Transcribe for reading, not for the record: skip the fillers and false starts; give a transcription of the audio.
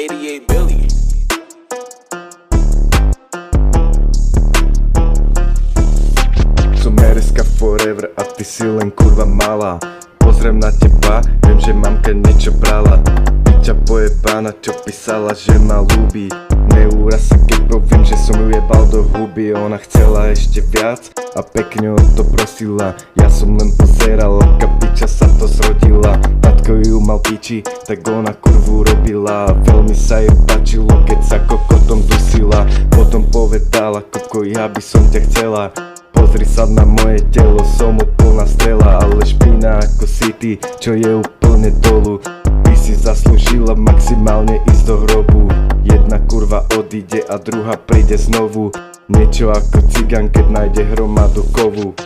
88 billion. Som RSK forever a ty si len kurva malá. Pozriem na teba, viem, že mamka niečo brala. Piča pojebána, čo písala, že ma ľúbi. Neúraz sa, keď poviem, že som ju jebal do huby. Ona chcela ešte viac a pekne o to prosila. Ja som len pozeral, aká piča sa to zrodila. Tatko ju mal piči, tak ona kurvu robila. Veľmi sa jej páčilo, keď sa kokotom dusila. Potom povedala, koko, ja by som ťa chcela. Pozri sa na moje telo, som úplná strela. Ale špina ako si ty, čo je úplne dolu. By si zaslúžila maximálne ísť do hrobu. Jedna kurva odíde a druhá príde znovu. Niečo ako cigán, keď nájde hromadu kovu.